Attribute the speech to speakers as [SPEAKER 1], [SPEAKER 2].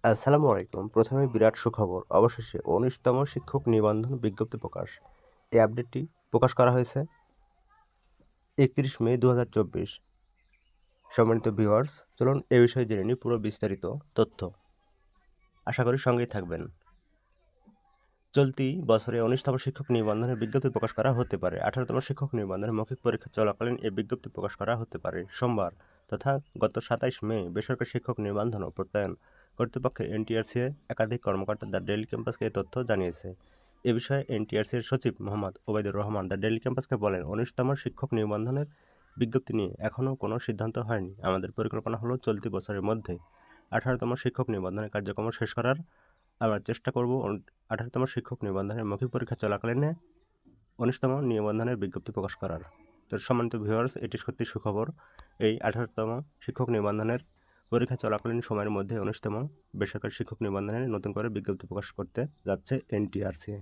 [SPEAKER 1] আসসালামু আলাইকুম। প্রথমে বিরাট সুখবর। অবশেষে ১৯তম শিক্ষক নিবন্ধন বিজ্ঞপ্তি প্রকাশ। এই আপডেটটি প্রকাশ করা হয়েছে ৩১ মে ২০২৪। সম্মানিত ভিউয়ার্স, চলুন এ বিষয়ে জেনে নিই পুরো বিস্তারিত তথ্য। আশা করি সঙ্গেই থাকবেন। চলতি বছরে ১৯তম শিক্ষক নিবন্ধনের বিজ্ঞপ্তি প্রকাশ করা হতে পারে। ১৮তম শিক্ষক নিবন্ধনের মৌখিক পরীক্ষা চলাকালীন এই বিজ্ঞপ্তি প্রকাশ করা হতে পারে। সোমবার তথা গত ২৭ মে বেসরকারি শিক্ষক নিবন্ধন ও প্রত্যয়ন কর্তৃপক্ষের এনটিআরসি একাধিক কর্মকর্তা দ্য ডেইলি ক্যাম্পাসকে এই তথ্য জানিয়েছে। এ বিষয়ে এনটিআরসির সচিব মোহাম্মদ ওবায়দুর রহমান দ্য ডেইলি ক্যাম্পাসকে বলেন, ১৯তম শিক্ষক নিবন্ধনের বিজ্ঞপ্তি নিয়ে এখনও কোনো সিদ্ধান্ত হয়নি। আমাদের পরিকল্পনা হলো চলতি বছরের মধ্যে ১৮তম শিক্ষক নিবন্ধনের কার্যক্রম শেষ করার। আমরা চেষ্টা করব ১৮তম শিক্ষক নিবন্ধনের মৌখিক পরীক্ষা চলাকালীনে ১৯তম নিবন্ধনের বিজ্ঞপ্তি প্রকাশ করার। তো সম্মানিত ভিউয়ার্স, এটি সত্যি সুখবর। এই ১৮তম শিক্ষক নিবন্ধনের পরীক্ষা চলাকালীন সময়ের মধ্যে ১৯তম বেসরকারি শিক্ষক নিবন্ধনের নতুন করে বিজ্ঞপ্তি প্রকাশ করতে যাচ্ছে এনটিআরসি।